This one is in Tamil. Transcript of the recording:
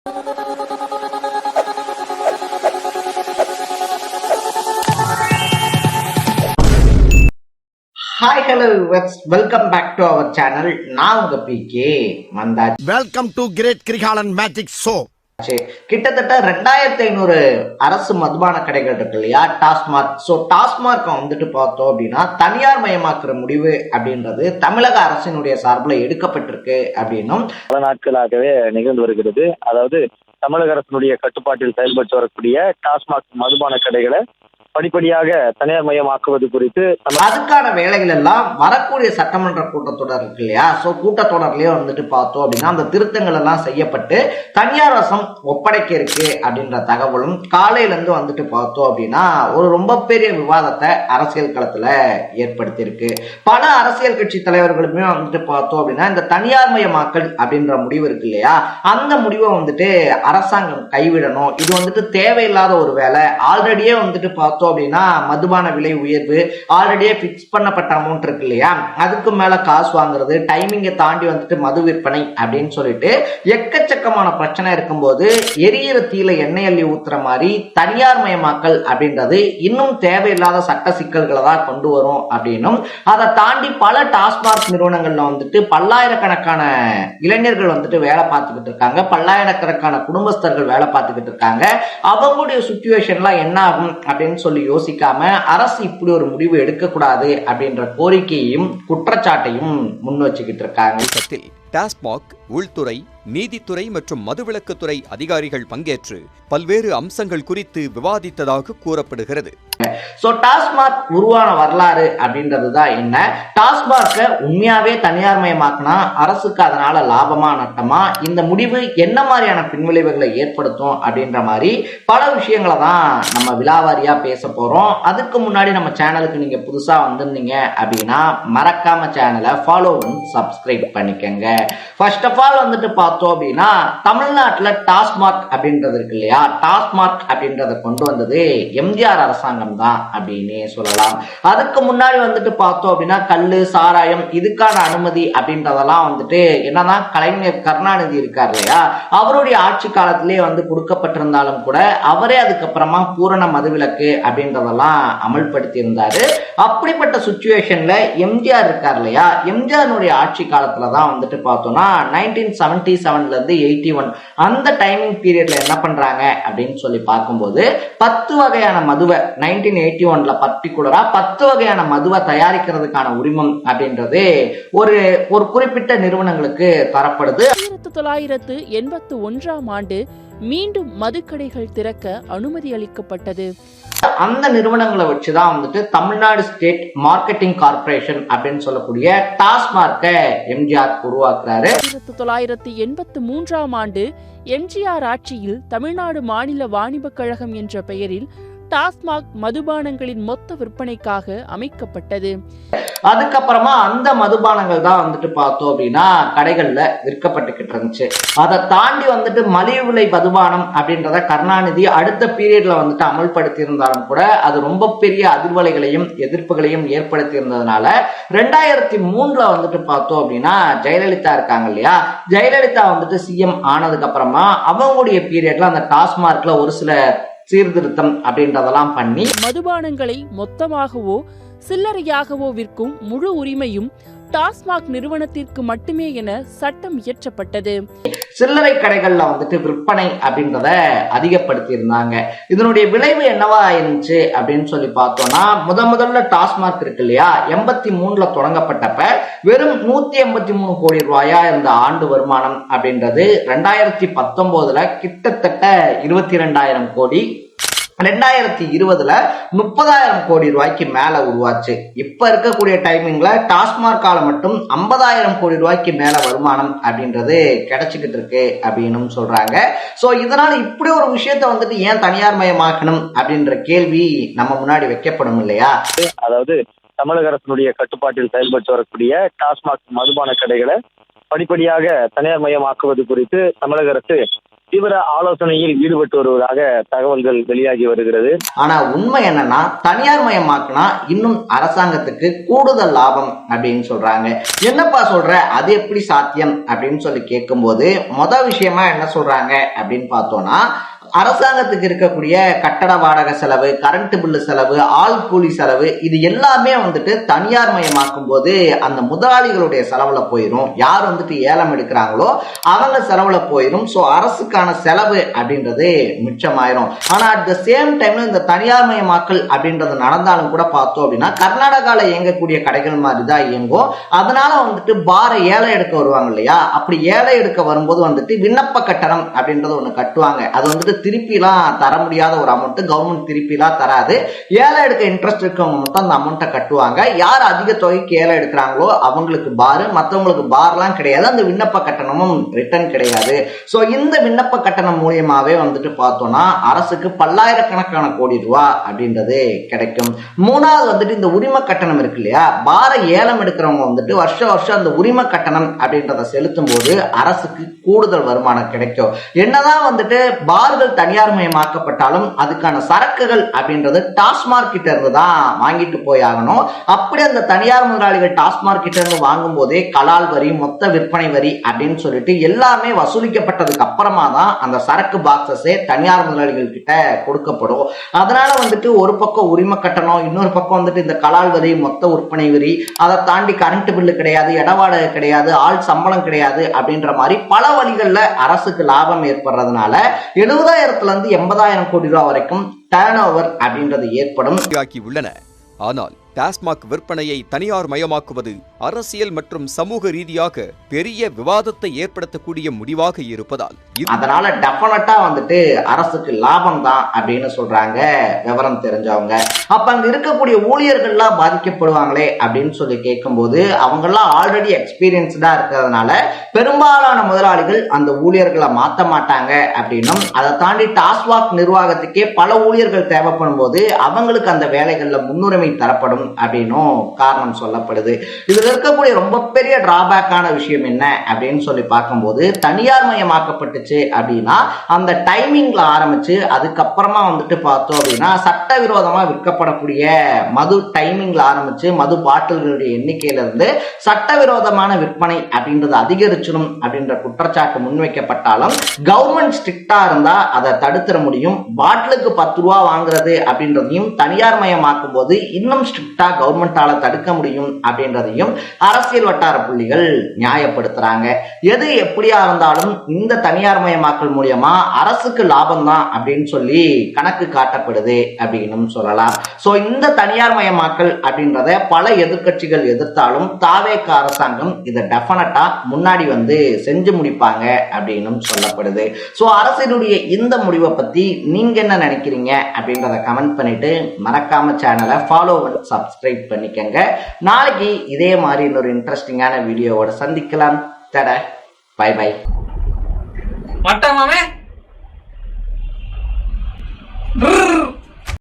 Hi hello welcome back to our channel. நான் உங்க பிகே வந்தாச்சு. Welcome to great Kirikalan magic show. கிட்டத்தட்ட 2500 அரசு மதுபான கடைகள் இருக்கு இல்லையா, டாஸ்மாக். ஸோ டாஸ்மார்க் வந்துட்டு பார்த்தோம் அப்படின்னா தனியார் மயமாக்குற முடிவு அப்படின்றது தமிழக அரசினுடைய சார்பில் எடுக்கப்பட்டிருக்கு அப்படின்னும் பல நாட்களாகவே நிகழ்ந்து வருகிறது. அதாவது தமிழக அரசினுடைய கட்டுப்பாட்டில் செயல்பட்டு வரக்கூடிய டாஸ்மாக் மதுபான கடைகளை படிப்படியாக தனியார் மயமாக்குவது குறித்து அதுக்கான வேலைகள் எல்லாம் வரக்கூடிய சட்டமன்ற கூட்டத்தொடர் இருக்கு இல்லையா, ஸோ கூட்டத்தொடர்லயே வந்துட்டு பார்த்தோம் அப்படின்னா அந்த திருத்தங்கள் எல்லாம் செய்யப்பட்டு தனியார் வசம் ஒப்படைக்க இருக்கு அப்படின்ற தகவலும் காலையில இருந்து வந்துட்டு பார்த்தோம் அப்படின்னா ஒரு ரொம்ப பெரிய விவாதத்தை அரசியல் களத்துல ஏற்படுத்தி இருக்கு. பல அரசியல் கட்சி தலைவர்களுமே வந்துட்டு பார்த்தோம் அப்படின்னா இந்த தனியார் மயமாக்கல் அப்படின்ற முடிவு இருக்கு இல்லையா, அந்த முடிவை வந்துட்டு அரசாங்கம் கைவிடணும், இது வந்துட்டு தேவையில்லாத ஒரு வேலை, ஆல்ரெடியே வந்துட்டு பார்த்தோம் அப்படின்னா மதுபான விலை உயர்வு, ஆல்ரெடியே பிக்ஸ் பண்ணப்பட்ட அமௌண்ட் இருக்கு இல்லையா, அதுக்கு மேல காசு வாங்குறது, டைமிங்கை தாண்டி வந்துட்டு மது விற்பனை அப்படின்னு சொல்லிட்டு எக்கச்சக்கமான பிரச்சனை இருக்கும்போது எரியிற தீல எண்ணெய் அள்ளி ஊத்துற மாதிரி தனியார் மயமாக்கல் அப்படின்றது இன்னும் தேவையில்லாத சட்ட சிக்கல்களை தான் கொண்டு வரும் அப்படின்னும், அதை தாண்டி பல டாஸ்மாக் நிறுவனங்கள்ல வந்துட்டு பல்லாயிரக்கணக்கான இளைஞர்கள் வந்துட்டு வேலை பார்த்துக்கிட்டு இருக்காங்க, பல்லாயிரக்கணக்கான குடும்பஸ்தர்கள் வேலை பார்த்துக்கிட்டு இருக்காங்க. அவங்களுடைய சுச்சுவேஷன்லாம் என்ன ஆகும் அப்படின்னு சொல்லி யோசிக்காம அரசு இப்படி ஒரு முடிவு எடுக்கக்கூடாது அப்படின்ற கோரிக்கையையும் குற்றச்சாட்டையும் முன் வச்சுக்கிட்டு இருக்காங்க. டாஸ்மாக், உள்துறை, நீதித்துறை மற்றும் மதுவிலக்குத்துறை அதிகாரிகள் பங்கேற்று பல்வேறு அம்சங்கள் குறித்து விவாதித்ததாக கூறப்படுகிறது. சோ டாஸ்மாக் உருவான வரலாறு அப்படின்றதுதான் என்ன, டாஸ்மார்க்கை உண்மையாவே தனியார் மயமாக்கினா அரசுக்கு அதனால லாபமா நட்டமா, இந்த முடிவு என்ன மாதிரியான பின்விளைவுகளை ஏற்படுத்தும் அப்படின்ற மாதிரி பல விஷயங்களை தான் நம்ம விலாவாரியா பேச போறோம். அதுக்கு முன்னாடி நம்ம சேனலுக்கு நீங்க புதுசா வந்திருந்தீங்க அப்படின்னா மறக்காம சேனலை ஃபாலோ பண்ணி சப்ஸ்கிரைப் பண்ணிக்கங்க. ஃபர்ஸ்ட் ஆஃப் ஆல் வந்துட்டு பார்த்தோம் அப்படின்னா தமிழ்நாட்டுல டாஸ்மாக் அப்படின்றது இருக்கு இல்லையா, டாஸ்மாக் அப்படின்றத கொண்டு வந்தது எம்ஜிஆர் அரசாங்கம் தான் அப்படின்னு சொல்லலாம். அதுக்கு முன்னாடி வந்துட்டு பார்த்தோம் அப்படின்னா கல்லு, சாராயம் இதுக்கான அனுமதி அப்படின்றதெல்லாம் வந்துட்டு என்னதான் கலைஞர் கருணாநிதி இருக்கார் இல்லையா, அவருடைய ஆட்சி காலத்திலேயே வந்து கொடுக்கப்பட்டிருந்தாலும் கூட அவரே அதுக்கப்புறமா பூரண மதுவிலக்கு அப்படின்றதெல்லாம் அமல்படுத்தி இருந்தாரு. அப்படிப்பட்ட சுச்சுவேஷன்ல எம்ஜிஆர் இருக்கார் இல்லையா, எம்ஜிஆருடைய ஆட்சி காலத்துலதான் வந்துட்டு பார்த்தோம்னா 1977 இருந்து 81 அந்த டைமிங் பீரியட்ல என்ன பண்றாங்க அப்படின்னு சொல்லி பார்க்கும்போது 10 வகையான மதுவை 1981ல பர்டிகுலரா 10 வகையான மதுவை தயாரிக்கிறதுக்கான உரிமம் அப்படின்றது ஒரு குறிப்பிட்ட நிறுவனங்களுக்கு தரப்படுது. 1981ஆம் ஆண்டு மீண்டும் மதுக்கடைகள் திறக்க அனுமதி அளிக்கப்பட்டது. அந்த நிறுவனங்களை வச்சுதான் வந்துட்டு தமிழ்நாடு ஸ்டேட் மார்க்கெட்டிங் கார்பரேஷன் அப்படின்னு சொல்லக்கூடிய டாஸ்மார்க்கை எம்ஜிஆர் உருவாக்குறாரு. 1983ஆம் ஆண்டு எம்ஜிஆர் ஆட்சியில் தமிழ்நாடு மாநில வாணிபக் கழகம் என்ற பெயரில் டாஸ்மாக் மதுபானங்களின் மொத்த விற்பனைக்காக அமைக்கப்பட்டது. அதுக்கப்புறமா அந்த மதுபானங்கள் தான் வந்துட்டு பார்த்தோம் அப்படின்னா கடைகள்ல விற்கப்பட்டுக்கிட்டு இருந்துச்சு. அதை தாண்டி வந்துட்டு மலிவு விலை மதுபானம் அப்படின்றத கருணாநிதி அடுத்த பீரியட்ல வந்துட்டு அமல்படுத்தி இருந்தாலும் கூட அது ரொம்ப பெரிய அதிர்வலைகளையும் எதிர்ப்புகளையும் ஏற்படுத்தி இருந்ததுனால 2003ல வந்துட்டு பார்த்தோம் அப்படின்னா ஜெயலலிதா இருக்காங்க இல்லையா, ஜெயலலிதா வந்துட்டு சிஎம் ஆனதுக்கு அப்புறமா அவங்களுடைய பீரியட்ல அந்த டாஸ்மார்க்ல ஒரு சில சீர்திருத்தம் அப்படின்றதெல்லாம் பண்ணி மதுபானங்களை மொத்தமாகவோ சில்லறையாகவோ விற்கும் முழு உரிமையும் டாஸ்மாக் நிறுவனத்திற்கு மட்டுமே என சட்டம் இயற்றப்பட்டது. சில்லறை கடைகள்ல வந்துட்டு விற்பனை அப்படின்றத அதிகப்படுத்தி இருந்தாங்க. இதனுடைய விளைவு என்னவா இருந்துச்சு அப்படின்னு சொல்லி பார்த்தோம்னா முதல்ல டாஸ்மாக் இருக்கு இல்லையா 83ல தொடங்கப்பட்டப்ப வெறும் 183 கோடி ரூபாயா இருந்த ஆண்டு வருமானம் அப்படின்றது 2019ல கிட்டத்தட்ட 22,000 கோடி, 2020ல 30,000 கோடி ரூபாய்க்கு மேல உருவாச்சு. இப்ப இருக்கக்கூடிய டைமிங்ல டாஸ்மார்க்கால மட்டும் 50,000 கோடி ரூபாய்க்கு மேல வருமானம் அப்படின்றது கிடைச்சிக்கிட்டு இருக்கு அப்படின்னு சொல்றாங்க. சோ இதனால இப்படி ஒரு விஷயத்த வந்துட்டு ஏன் தனியார் மயமாக்கணும் அப்படின்ற கேள்வி நம்ம முன்னாடி வைக்கப்படும் இல்லையா. அதாவது தமிழக அரசினுடைய கட்டுப்பாட்டில் செயல்பட்டு வரக்கூடிய டாஸ்மாக் மதுபான கடைகளை படிப்படியாக தனியார் மயமாக்குவது குறித்து தமிழக அரசு தீவிர ஆலோசனையில் ஈடுபட்டு வருவதாக தகவல்கள் வெளியாகி வருகிறது. ஆனா உண்மை என்னன்னா தனியார் மயமாக்குனா இன்னும் அரசாங்கத்துக்கு கூடுதல் லாபம் அப்படின்னு சொல்றாங்க. என்னப்பா சொல்ற, அது எப்படி சாத்தியம் அப்படின்னு சொல்லி கேட்கும்போது முதல் விஷயமா என்ன சொல்றாங்க அப்படின்னு பார்த்தோம்னா, அரசாங்கத்துக்கு இருக்கக்கூடிய கட்டட வாடகை செலவு, கரண்ட் பில்லு செலவு, ஆள் கூலி செலவு, இது எல்லாமே வந்துட்டு தனியார் மயமாக்கும் போது அந்த முதலாளிகளுடைய செலவுல போயிடும். யார் வந்துட்டு ஏலம் எடுக்கிறாங்களோ அவங்க செலவுல போயிடும். ஸோ அரசுக்கான செலவு அப்படின்றது மிச்சமாயிரும். ஆனா அட் த சேம் டைம்ல இந்த தனியார் மயமாக்கல் அப்படின்றது நடந்தாலும் கூட பார்த்தோம் அப்படின்னா கர்நாடகால இயங்கக்கூடிய கடைகள் மாதிரி தான் இயங்கும். அதனால வந்துட்டு பார ஏழை எடுக்க வருவாங்க இல்லையா, அப்படி ஏழை எடுக்க வரும்போது வந்துட்டு விண்ணப்ப கட்டணம் அப்படின்றது ஒண்ணு கட்டுவாங்க. அது வந்துட்டு திருப்பிலாம் தர முடியாத ஒரு அமௌண்ட், கவர்மெண்ட் திருப்பிலாம் தராது. ஏழை எடுக்க இன்ட்ரெஸ்ட் இருக்கவங்க மட்டும் அந்த அமௌண்ட்டை கட்டுவாங்க. யார் அதிக தொகைக்கு ஏழை எடுக்கிறாங்களோ அவங்களுக்கு பாரு, மற்றவங்களுக்கு பார்லாம் கிடையாது. அந்த விண்ணப்ப கட்டணமும் ரிட்டர்ன் கிடையாது. ஸோ இந்த விண்ணப்ப கட்டணம் மூலியமாவே வந்துட்டு பார்த்தோம்னா அரசுக்கு பல்லாயிரக்கணக்கான கோடி ரூபாய் அப்படின்றது கிடைக்கும். மூணாவது வந்துட்டு இந்த உரிம கட்டணம் இருக்கு இல்லையா, பார ஏலம் எடுக்கிறவங்க வந்துட்டு வருஷம் வருஷம் அந்த உரிம கட்டணம் அப்படின்றத செலுத்தும் போது அரசுக்கு கூடுதல் வருமானம் கிடைக்கும். என்னதான் வந்துட்டு பார்கள் தனியார் மயமாக்கப்பட்டாலும் அதுக்கான சரக்குகள் அப்படின்றது டாஸ்மாக் கிட்ட இருந்து தான் வாங்கிட்டு போய் ஆகணும். அப்படி அந்த தனியார் முதலாளிகள் டாஸ்மாக் கிட்ட இருந்து வாங்கும் போதே கலால் வரி, மொத்த விற்பனை வரி அப்படின்னு சொல்லிட்டு எல்லாமே வசூலிக்கப்பட்டதுக்கு அப்புறமா தான் அந்த சரக்கு பாக்ஸஸே தனியார் முதலாளிகள் கிட்ட கொடுக்கப்படும். அதனால வந்துட்டு ஒரு பக்கம் உரிம கட்டணம், இன்னொரு பக்கம் வந்துட்டு இந்த கலால் வரி, மொத்த விற்பனை வரி, அதை தாண்டி கரண்ட் பில்லு கிடையாது, இடவாடகை கிடையாது, ஆள் சம்பளம் கிடையாது அப்படின்ற மாதிரி பல வழிகள்ல அரசுக்கு லாபம் ஏற்படுறதுனால 70,000 இருந்து 80,000 கோடி ரூபாய் வரைக்கும் டர்ன் ஓவர் அப்படின்றது ஏற்படும். உள்ளன. ஆனால் டாஸ்மாக் விற்பனையை தனியார் மயமாக்குவது அரசியல் மற்றும் சமூக ரீதியாக பெரிய விவாதத்தை ஏற்படுத்தக்கூடிய முடிவாக இருப்பதால் அதனால டெஃபினட்டா வந்துட்டு அரசுக்கு லாபம் தான் அப்படின்னு சொல்றாங்க விவரம் தெரிஞ்சவங்க. அப்ப அங்க இருக்கக்கூடிய ஊழியர்கள்லாம் பாதிக்கப்படுவாங்களே அப்படின்னு சொல்லி கேட்கும்போது அவங்கெல்லாம் ஆல்ரெடி எக்ஸ்பீரியன்ஸ்டா இருக்கிறதுனால பெரும்பாலான முதலாளிகள் அந்த ஊழியர்களை மாற்ற மாட்டாங்க அப்படின்னும், அதை தாண்டி டாஸ்மாக் நிர்வாகத்துக்கே பல ஊழியர்கள் தேவைப்படும் போது அவங்களுக்கு அந்த வேலைகள்ல முன்னுரிமை தரப்படும் அப்படின்னும் காரணம் சொல்லப்படுது. இதுல இருக்கக்கூடிய ரொம்ப பெரிய டிராபேக்கான விஷயம் என்ன அப்படின்னு சொல்லி பார்க்கும்போது, தனியார் மயமாக்கப்பட்டுச்சு அப்படின்னா அந்த டைமிங்ல ஆரம்பிச்சு அதுக்கப்புறமா வந்துட்டு பார்த்தோம் அப்படின்னா சட்டவிரோதமா விற்கப்படக்கூடிய மது டைமிங்ல ஆரம்பிச்சு மது பாட்டில்களுடைய எண்ணிக்கையில இருந்து சட்டவிரோதமான விற்பனை அப்படின்றது அதிகரிச்சிடும் அப்படின்ற குற்றச்சாட்டு முன்வைக்கப்பட்டாலும் கவர்மெண்ட் ஸ்ட்ரிக்டா இருந்தா அதை தடுத்துட முடியும். பாட்டிலுக்கு 10 ரூபா வாங்குறது அப்படின்றதையும் தனியார் மயமாக்கும் போது இன்னும் ஸ்ட்ரிக்டா கவர்மெண்டால தடுக்க முடியும் அப்படின்றதையும் அரசியல் வட்டார புள்ளிகள் நியாயப்படுத்துறாங்க. எது எப்படியா இருந்தாலும் இந்த தனியார் மயமாக்கல் மூலியமா அரசுக்கு லாபம் தான் அப்படின்னு சொல்லி கணக்கு காட்டப்படுது அப்படின்னு சொல்லலாம். சோ இந்த தனியார் மயமாக்கல் அப்படின்றத பல எதிர்க்கட்சிகள் எதிர்த்தாலும் தாவேக அரசாங்கம் இதை டெஃபினட்டா முன்னாடி வந்து செஞ்சு முடிப்பாங்க அப்படின்னு சொல்லப்படுது. சோ அரசினுடைய இந்த முடிவை பத்தி நீங்க என்ன நினைக்கிறீங்க அப்படின்றத கமெண்ட் பண்ணிட்டு மறக்காம சேனலை ஃபாலோ பண்ணி சப்ஸ்கிரைப் பண்ணிக்கங்க. நாளைக்கு இதே மாதிரி இன்னொரு இன்ட்ரெஸ்டிங்கான வீடியோவோட சந்திக்கலாம். தட பை பை. மட்டமாமே